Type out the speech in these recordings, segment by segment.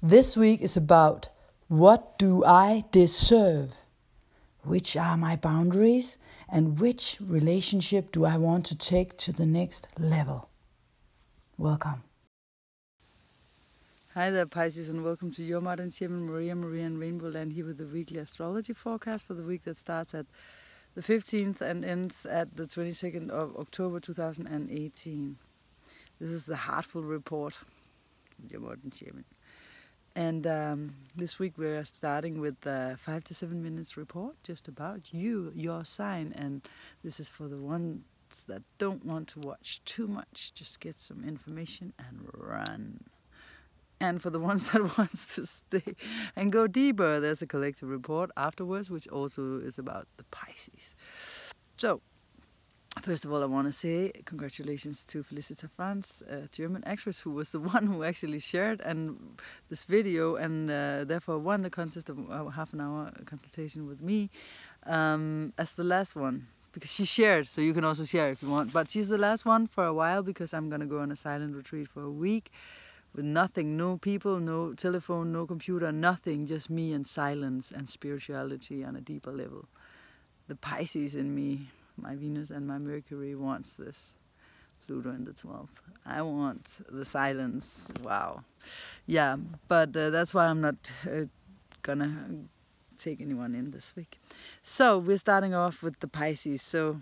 This week is about what do I deserve? Which are my boundaries? And which relationship do I want to take to the next level? Welcome. Hi there, Pisces, and welcome to your modern shaman, Maria and RainbowLand, here with the weekly astrology forecast for the week that starts at the 15th and ends at the 22nd of October 2018. This is the Heartful Report, your modern shaman. And this week we're starting with the 5 to 7 minutes report, just about you, your sign. And this is for the ones that don't want to watch too much, just get some information and run. And for the ones that wants to stay and go deeper, there's a collective report afterwards, which also is about the Pisces. So, first of all, I want to say congratulations to Felicita Franz, a German actress who was the one who actually shared this video and therefore won the contest of a half an hour consultation with me as the last one. Because she shared, so you can also share if you want. But she's the last one for a while because I'm going to go on a silent retreat for a week with nothing, no people, no telephone, no computer, nothing, just me and silence and spirituality on a deeper level. The Pisces in me, my Venus and my Mercury wants this. Pluto in the 12th. I want the silence. Wow. Yeah, but that's why I'm not gonna take anyone in this week. So we're starting off with the Pisces. So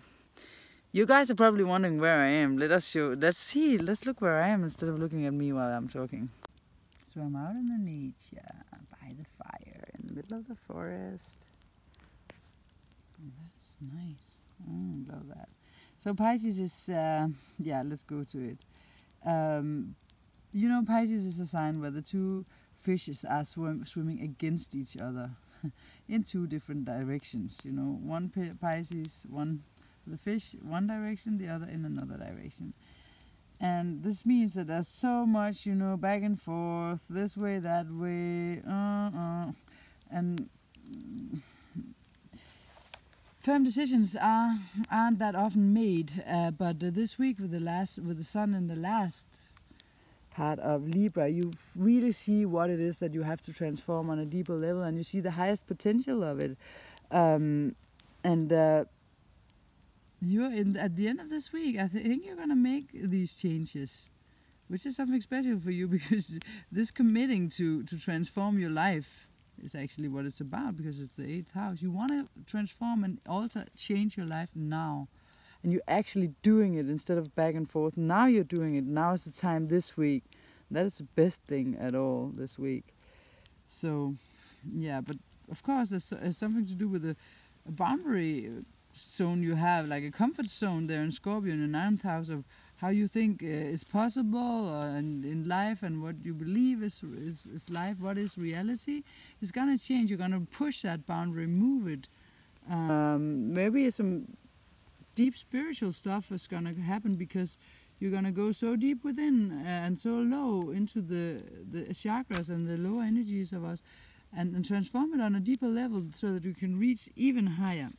you guys are probably wondering where I am. Let's look where I am instead of looking at me while I'm talking. So I'm out in the nature, by the fire, in the middle of the forest. Oh, that's nice. Love that. So Pisces is, yeah, let's go to it. You know, Pisces is a sign where the two fishes are swimming against each other in two different directions. You know, one Pisces, the fish one direction, the other in another direction. And this means that there's so much, you know, back and forth, this way, that way, and firm decisions aren't that often made. But this week with the sun in the last part of Libra, you really see what it is that you have to transform on a deeper level, and you see the highest potential of it. You're at the end of this week, I think you're gonna make these changes, which is something special for you, because this committing to transform your life is actually what it's about, because it's the 8th house. You want to transform and alter, change your life now, and you're actually doing it instead of back and forth. Now you're doing it. Now is the time this week. That is the best thing at all this week. So, yeah, but of course there's something to do with a boundary zone you have, like a comfort zone there in Scorpio in the 9th house of how you think is possible and in life, and what you believe is life, what is reality, is gonna change. You're gonna push that boundary, move it. Maybe some deep spiritual stuff is gonna happen, because you're gonna go so deep within and so low into the chakras and the lower energies of us, and transform it on a deeper level so that you can reach even higher.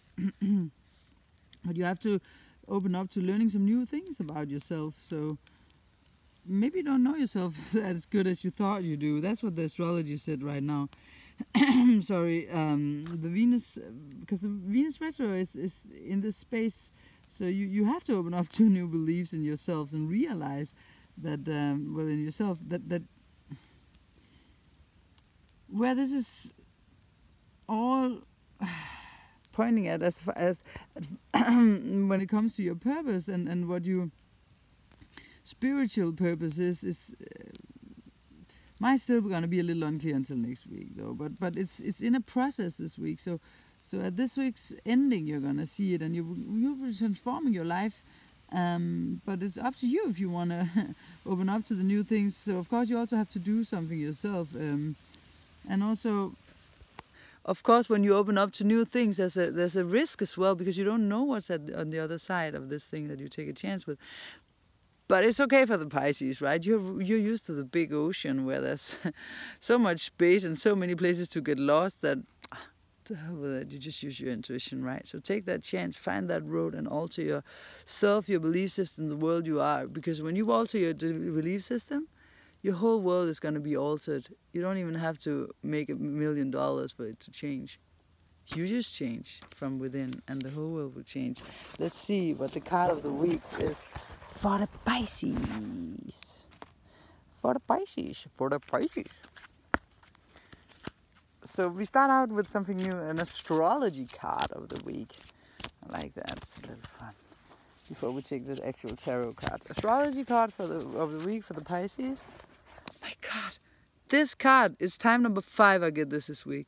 But you have to open up to learning some new things about yourself. So maybe you don't know yourself as good as you thought you do. That's what the astrology said right now. Sorry, the Venus, because the Venus retro is in this space. So you have to open up to new beliefs in yourselves and realize that, well, in yourself, that where this is all pointing at as when it comes to your purpose and what your spiritual purpose is might still be going to be a little unclear until next week, though. But it's in a process this week. So at this week's ending, you're going to see it, and you'll be transforming your life. But it's up to you if you want to open up to the new things. So of course you also have to do something yourself, and also, of course, when you open up to new things, there's a risk as well, because you don't know what's on the other side of this thing that you take a chance with. But it's okay for the Pisces, right? You're used to the big ocean where there's so much space and so many places to get lost that, to hell with it, you just use your intuition, right? So take that chance, find that road, and alter yourself, your belief system, the world you are. Because when you alter your belief system, your whole world is going to be altered. You don't even have to make $1 million for it to change. You just change from within and the whole world will change. Let's see what the card of the week is for the Pisces. For the Pisces. For the Pisces. So we start out with something new, an astrology card of the week. I like that. It's a little fun. Before we take the actual tarot card. Astrology card of the week for the Pisces. My God. This card is time number 5 I get this week.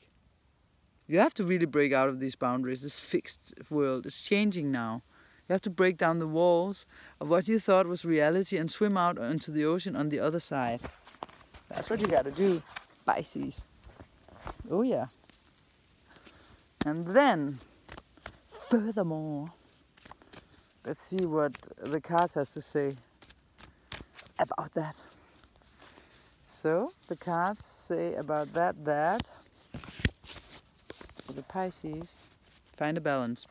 You have to really break out of these boundaries. This fixed world is changing now. You have to break down the walls of what you thought was reality and swim out into the ocean on the other side. That's what you got to do, Pisces. Oh yeah. And then, furthermore, let's see what the cards has to say about that. So, the cards say about that for the Pisces, find a balance.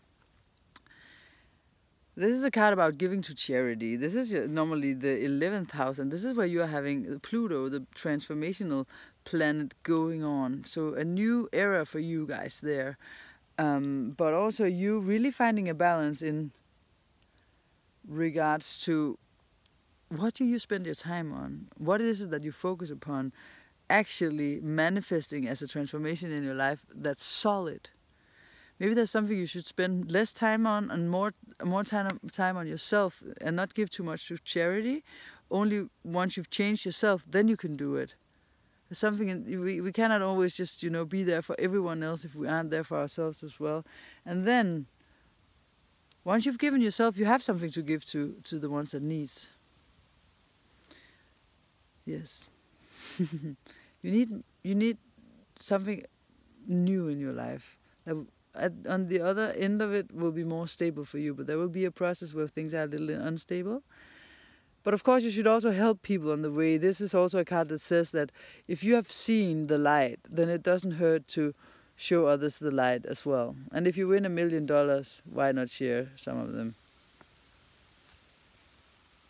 This is a card about giving to charity. This is normally the 11th house, and this is where you are having Pluto, the transformational planet, going on. So a new era for you guys there. But also you really finding a balance in regards to what do you spend your time on? What is it that you focus upon actually manifesting as a transformation in your life that's solid? Maybe there's something you should spend less time on and more time on yourself and not give too much to charity. Only once you've changed yourself, then you can do it. There's something we cannot always just, you know, be there for everyone else if we aren't there for ourselves as well. And then once you've given yourself, you have something to give to the ones that needs. Yes. You need something new in your life. On the other end of it will be more stable for you, but there will be a process where things are a little unstable. But of course you should also help people on the way. This is also a card that says that if you have seen the light, then it doesn't hurt to show others the light as well. And if you win $1 million, why not share some of them?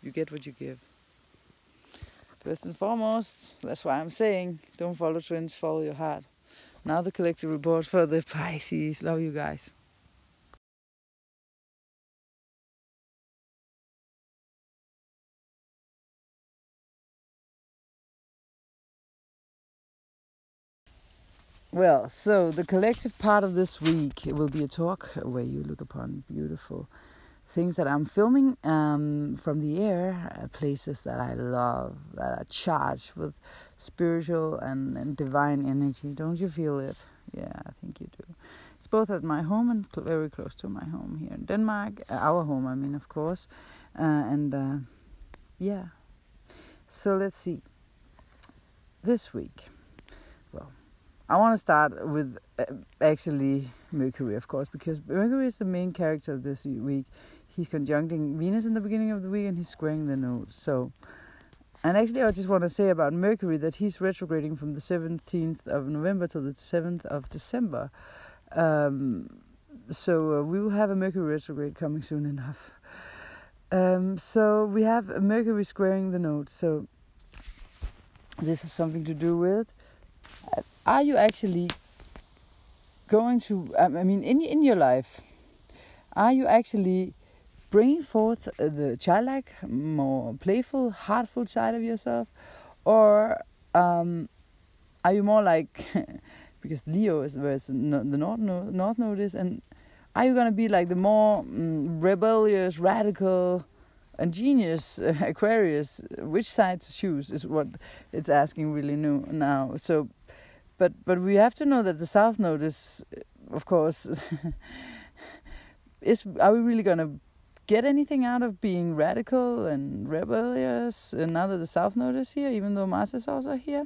You get what you give. First and foremost, that's why I'm saying, don't follow trends, follow your heart. Now the collective report for the Pisces. Love you guys. Well, so the collective part of this week, it will be a talk where you look upon beautiful things that I'm filming from the air, places that I love, that are charged with spiritual and divine energy. Don't you feel it? Yeah, I think you do. It's both at my home and very close to my home here in Denmark. Our home, I mean, of course. Yeah. So let's see. This week, well, I want to start with actually Mercury, of course, because Mercury is the main character of this week. He's conjuncting Venus in the beginning of the week and he's squaring the node. So, and actually I just want to say about Mercury that he's retrograding from the 17th of November to the 7th of December. So we will have a Mercury retrograde coming soon enough. So we have Mercury squaring the node. So this has something to do with, are you actually going to, I mean, in your life, are you actually bringing forth the childlike, more playful, heartful side of yourself? Or are you more like, because Leo is where the North Node is, and are you going to be like the more rebellious, radical, and genius Aquarius? Which side to choose is what it's asking really new now. So, but we have to know that the South Node is, of course, are we really going to get anything out of being radical and rebellious now that the South Node is here, even though Mars is also here?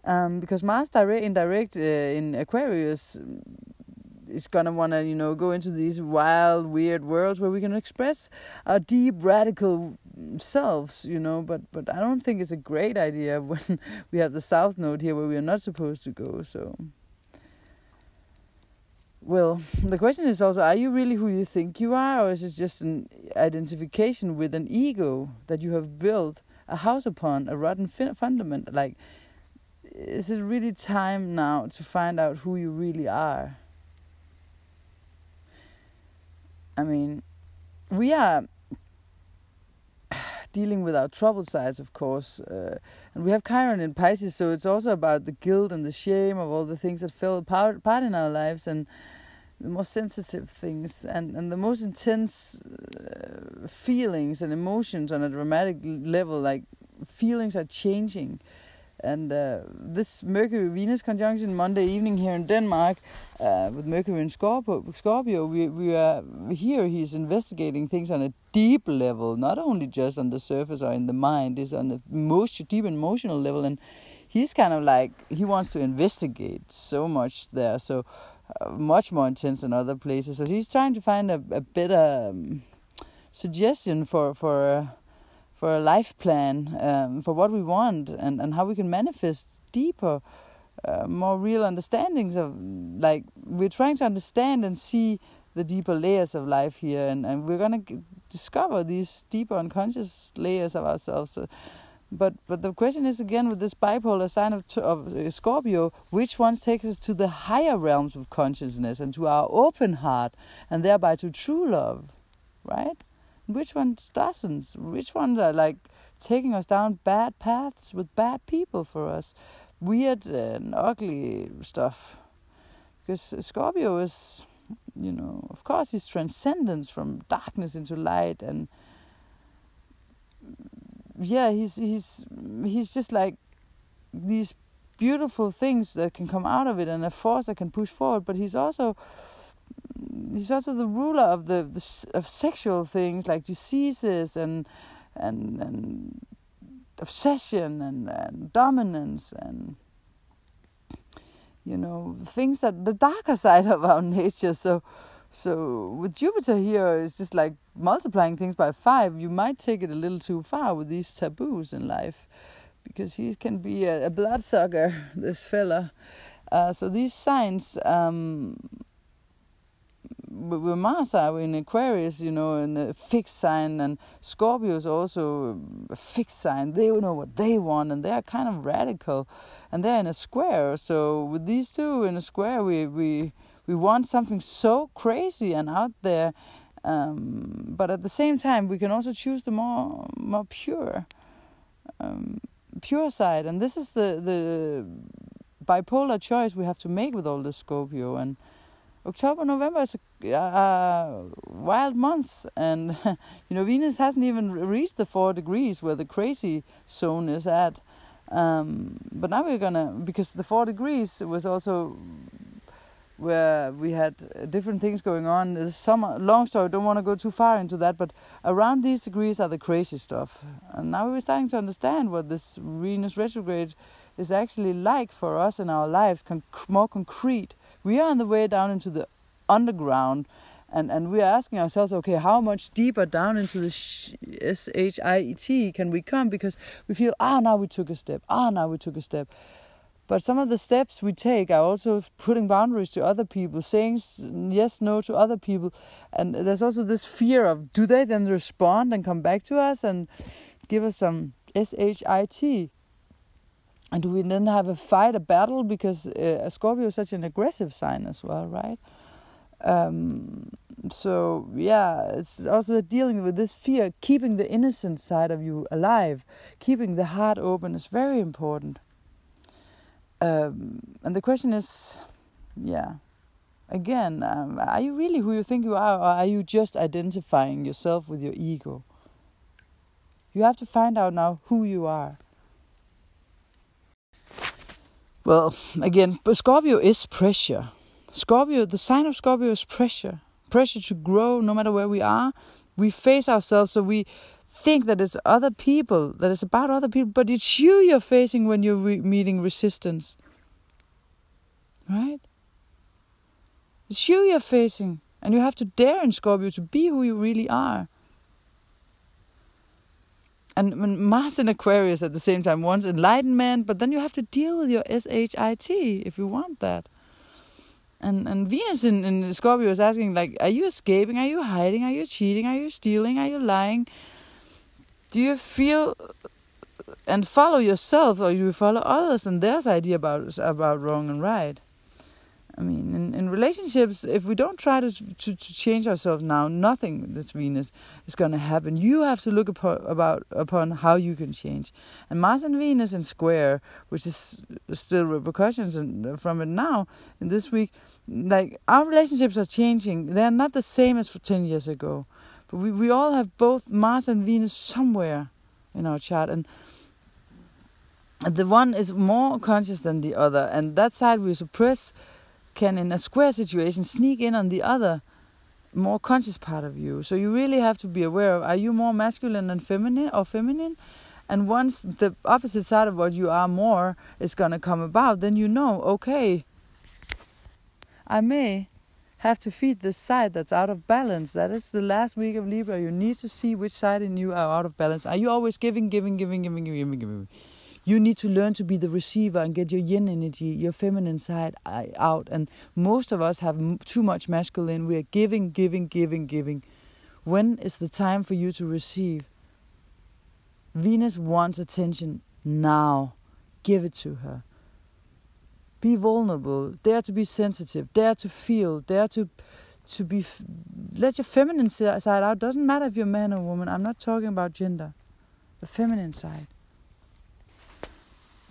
Because Mars indirect in Aquarius is gonna wanna, you know, go into these wild, weird worlds where we can express our deep, radical selves, you know. But I don't think it's a great idea when we have the South Node here where we are not supposed to go. So, well, the question is also: are you really who you think you are, or is it just an identification with an ego that you have built a house upon a rotten fundament. Like, is it really time now to find out who you really are? I mean, we are dealing with our trouble sides, of course, and we have Chiron in Pisces, so it's also about the guilt and the shame of all the things that fell apart in our lives, and the most sensitive things, and the most intense feelings and emotions on a dramatic level. Like, feelings are changing. And this Mercury-Venus conjunction Monday evening here in Denmark, with Mercury in Scorpio, we are here. He's investigating things on a deep level, not only just on the surface or in the mind. It's on the most deep emotional level, and he's kind of like, he wants to investigate so much there, so much more intense than other places. So he's trying to find a better suggestion for a life plan, for what we want, and how we can manifest deeper, more real understandings of, like, we're trying to understand and see the deeper layers of life here, and we're going to discover these deeper unconscious layers of ourselves. So, but the question is, again, with this bipolar sign of Scorpio, which ones take us to the higher realms of consciousness and to our open heart, and thereby to true love, right? Which ones doesn't? Which ones are like taking us down bad paths with bad people for us? Weird and ugly stuff. Because Scorpio is, of course, his transcendence from darkness into light, and yeah, he's just like these beautiful things that can come out of it, and a force that can push forward. But he's also the ruler of sexual things like diseases and obsession and dominance, and things that the darker side of our nature. So with Jupiter here, it's just like multiplying things by 5. You might take it a little too far with these taboos in life, because he can be a bloodsucker, this fella. So these signs, with Mars are in Aquarius, in a fixed sign, and Scorpio is also a fixed sign. They know what they want, and they are kind of radical, and they're in a square. So with these two in a square, we want something so crazy and out there, but at the same time, we can also choose the more pure side. And this is the bipolar choice we have to make with all the Scorpio. And October, November is wild months, and Venus hasn't even reached the 4 degrees where the crazy zone is at. But now because the 4 degrees was also where we had different things going on. There's some long story, don't want to go too far into that, but around these degrees are the crazy stuff. And now we're starting to understand what this Venus retrograde is actually like for us in our lives, more concrete. We are on the way down into the underground, and we are asking ourselves, okay, how much deeper down into the SHIT can we come? Because we feel, now we took a step. But some of the steps we take are also putting boundaries to other people, saying yes, no to other people. And there's also this fear of, do they then respond and come back to us and give us some SHIT? And do we then have a battle? Because Scorpio is such an aggressive sign as well, right? So, yeah, it's also dealing with this fear. Keeping the innocent side of you alive, keeping the heart open is very important. And the question is, again, are you really who you think you are, or are you just identifying yourself with your ego? You have to find out now who you are. Well, again, but Scorpio is pressure. The sign of Scorpio is pressure. Pressure to grow no matter where we are. We face ourselves, so we think that it's other people, that it's about other people, but it's you're facing when you're meeting resistance. Right? It's you're facing, and you have to dare in Scorpio to be who you really are. And when Mars in Aquarius at the same time wants enlightenment, but then you have to deal with your SHIT if you want that. And Venus in Scorpio is asking, like, are you escaping? Are you hiding? Are you cheating? Are you stealing? Are you lying? Do you feel and follow yourself, or you follow others and their idea about wrong and right. I mean, in relationships, if we don't try to change ourselves now, nothing this Venus is going to happen. You have to look upon how you can change. And Mars and Venus in square, which is still repercussions from it now, in this week, like our relationships are changing. They're not the same as for 10 years ago. But we all have both Mars and Venus somewhere in our chart. And the one is more conscious than the other. And that side we suppress can, in a square situation, sneak in on the other more conscious part of you. So you really have to be aware of, are you more masculine than feminine or feminine? And once the opposite side of what you are more is going to come about, then you know, okay, I may have to feed this side that's out of balance. That is the last week of Libra. You need to see which side in you are out of balance. Are you always giving? You need to learn to be the receiver and get your yin energy, your feminine side out. And most of us have too much masculine. We are giving. When is the time for you to receive? Venus wants attention now. Give it to her. Be vulnerable. Dare to be sensitive. Dare to feel. Dare to be. Let your feminine side out. Doesn't matter if you're a man or woman. I'm not talking about gender. The feminine side.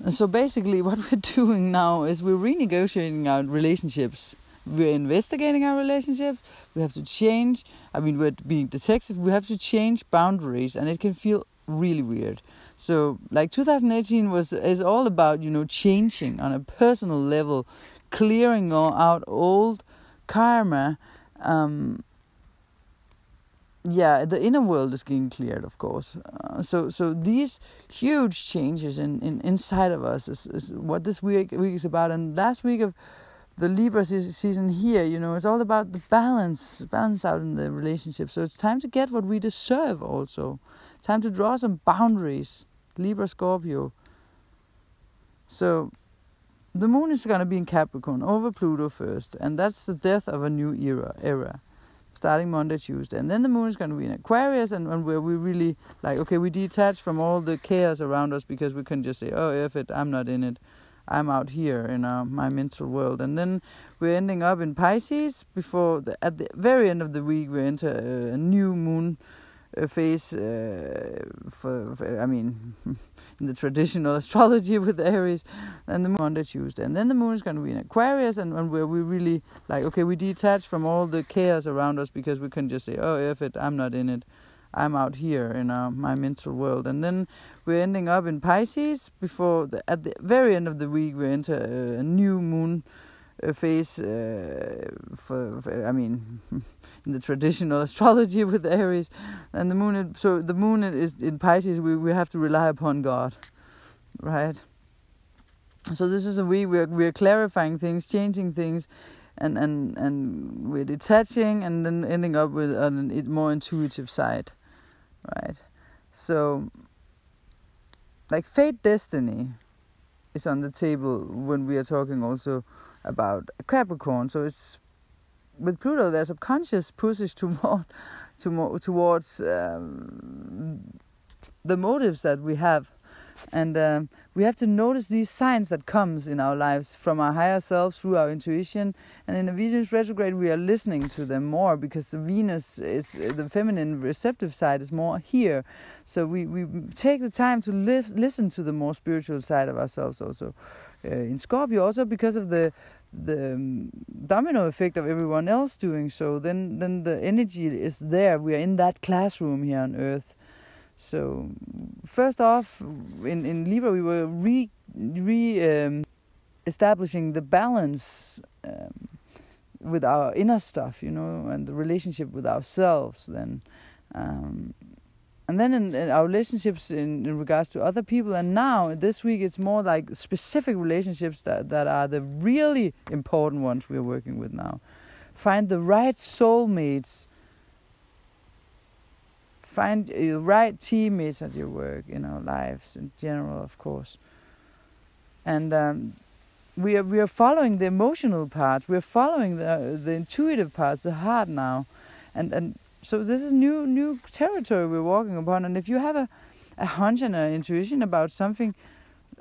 And so basically what we're doing now is we're renegotiating our relationships. We're investigating our relationships. We have to change. I mean, we're being detective. We have to change boundaries, and it can feel really weird. So like 2018 is all about, changing on a personal level, clearing out old karma. The inner world is getting cleared, of course. So these huge changes in inside of us is what this week is about. And last week of the Libra season here, it's all about the balance out in the relationship. So it's time to get what we deserve also. Time to draw some boundaries. Libra, Scorpio. So the moon is going to be in Capricorn over Pluto first. And that's the death of a new era. Starting Monday, Tuesday. And then the moon is going to be in Aquarius, and where we really, we detach from all the chaos around us, because we can just say, oh, F it, I'm not in it. I'm out here in my mental world. And then we're ending up in Pisces at the very end of the week, we enter a new moon phase in the traditional astrology with Aries, and the moon Monday, Tuesday. And then the moon is going to be in Aquarius, and where we really, we detach from all the chaos around us, because we can just say, oh, F it, I'm not in it. I'm out here in my mental world. And then we're ending up in Pisces at the very end of the week, we enter a new moon phase in the traditional astrology with Aries, and the moon is in Pisces. We have to rely upon God, right? So this is a week we're clarifying things, changing things, and we're detaching, and then ending up with a more intuitive side, right? So fate, destiny is on the table when we are talking also about Capricorn. So it's with Pluto, there's a conscious pushes towards the motives that we have, and we have to notice these signs that comes in our lives from our higher selves through our intuition. And in the Venus retrograde, we are listening to them more, because the Venus is the feminine receptive side is more here. So we take the time to listen to the more spiritual side of ourselves also. In Scorpio, also because of the domino effect of everyone else doing so, then the energy is there. We are in that classroom here on Earth. So first off, in Libra, we were establishing the balance with our inner stuff, and the relationship with ourselves. Then. And then in our relationships in regards to other people. And now, this week, it's more like specific relationships that are the really important ones we're working with now. Find the right soulmates. Find the right teammates at your work, in our lives in general, of course. And we are following the emotional part. We're following the intuitive parts, the heart now. And so this is new territory we're walking upon. And if you have a hunch and an intuition about something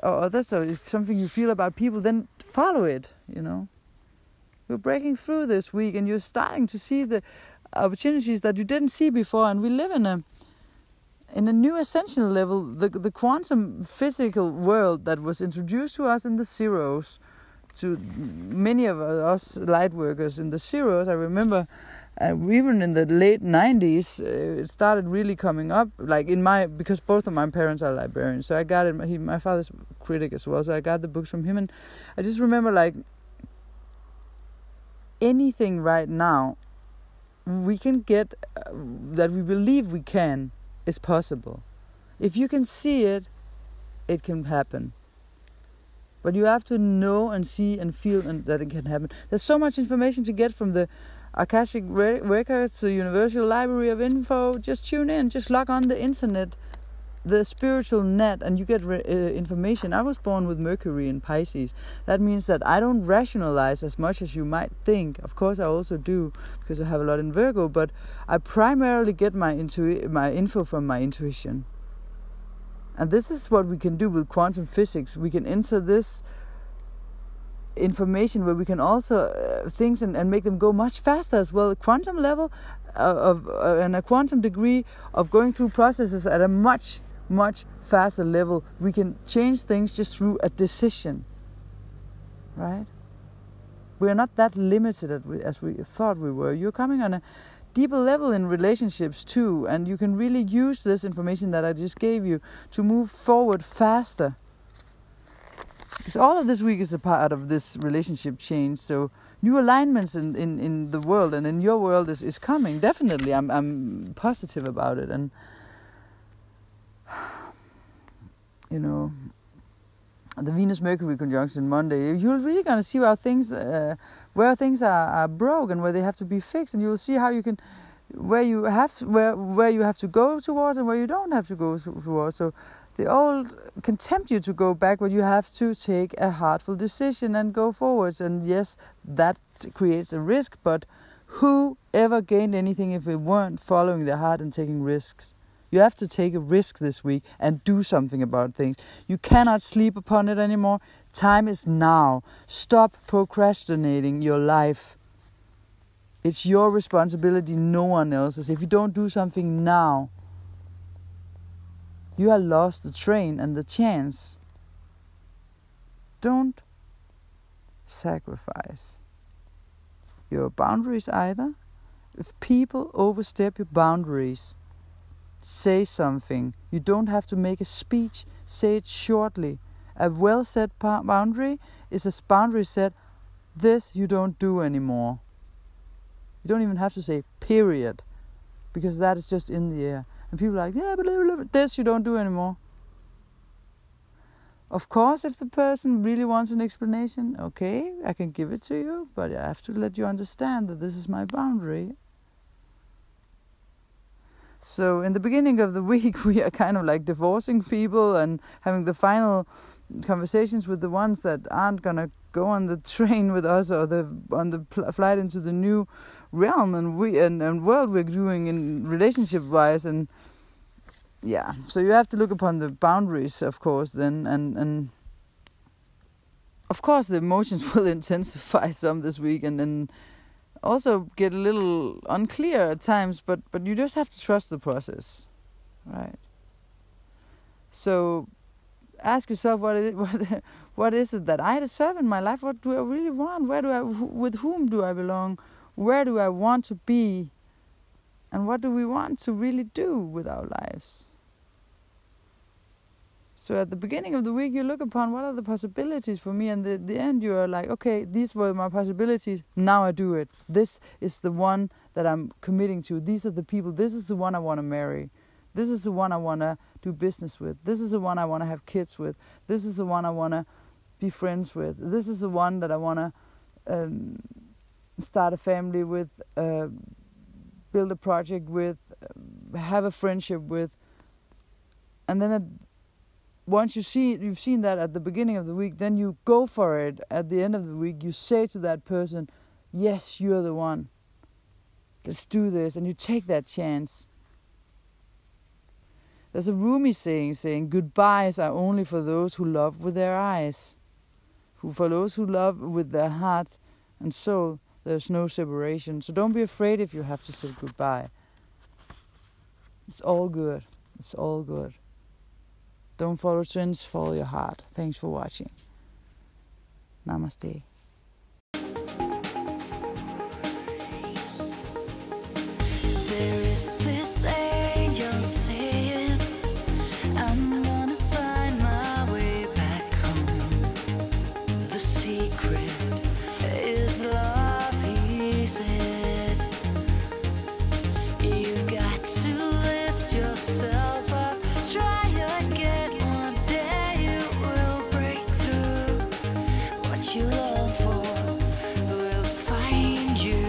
or others, or if something you feel about people, then follow it, you know. You're breaking through this week and you're starting to see the opportunities that you didn't see before, and we live in a new ascensional level. The quantum physical world that was introduced to us in the zeros, to many of us light workers in the zeros. I remember even in the late 90s, it started really coming up, like because both of my parents are librarians, so I got it. My father's critic as well, so I got the books from him, and I just remember, like, anything right now we can get that we believe we can is possible. If you can see it, it can happen. But you have to know and see and feel that it can happen. There's so much information to get from the Akashic Records, the Universal Library of Info. Just tune in, just log on the internet, the spiritual net, and you get information. I was born with Mercury in Pisces. That means that I don't rationalize as much as you might think. Of course I also do, because I have a lot in Virgo, but I primarily get my info from my intuition. And this is what we can do with quantum physics. We can enter this information where we can also things and make them go much faster as well. A quantum level and a quantum degree of going through processes at a much faster level. We can change things just through a decision, right? We are not that limited as we thought we were. You're coming on a deeper level in relationships too, and you can really use this information that I just gave you to move forward faster. Because all of this week is a part of this relationship change. So new alignments in the world and in your world is coming. Definitely, I'm positive about it. And you know, the Venus-Mercury conjunction Monday, you're really gonna see how things where things are broke and where they have to be fixed, and you'll see how you can where you have to go towards and where you don't have to go towards. So the old can tempt you to go back, but you have to take a heartful decision and go forwards. And yes, that creates a risk, but who ever gained anything if it weren't following their heart and taking risks? You have to take a risk this week and do something about things. You cannot sleep upon it anymore. Time is now. Stop procrastinating your life. It's your responsibility, no one else's. If you don't do something now, you have lost the train and the chance. Don't sacrifice your boundaries either. If people overstep your boundaries, say something. You don't have to make a speech. Say it shortly. A well-set boundary is a boundary set. This you don't do anymore. You don't even have to say period, because that is just in the air. And people are like, yeah, but this you don't do anymore. Of course, if the person really wants an explanation, okay, I can give it to you, but I have to let you understand that this is my boundary. So in the beginning of the week, we are kind of like divorcing people and having the final conversations with the ones that aren't going to go on the train with us or on the flight into the new realm and world we're doing in relationship-wise. And yeah, so you have to look upon the boundaries, of course, then, and of course the emotions will intensify some this week and then also get a little unclear at times, but you just have to trust the process, right? So ask yourself, what is it that I deserve in my life? What do I really want? With whom do I belong? Where do I want to be? And what do we want to really do with our lives? So at the beginning of the week, you look upon what are the possibilities for me, and at the end you are like, okay, these were my possibilities, now I do it. This is the one that I'm committing to. These are the people. This is the one I want to marry. This is the one I want to do business with. This is the one I want to have kids with. This is the one I want to be friends with. This is the one that I want to start a family with, build a project with, have a friendship with. And then once you've seen that at the beginning of the week, then you go for it. At the end of the week, you say to that person, yes, you're the one. Let's do this. And you take that chance. There's a Rumi saying, goodbyes are only for those who love with their eyes. For those who love with their heart and soul, there's no separation. So don't be afraid if you have to say goodbye. It's all good. It's all good. Don't follow trends, follow your heart. Thanks for watching. Namaste. There is this angel saying, I'm gonna find my way back home. The secret is love, he said. You've got to lift yourself up, try again. One day you will break through. What you long for will find you.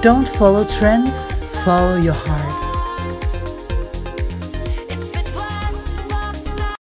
Don't follow trends, follow your heart.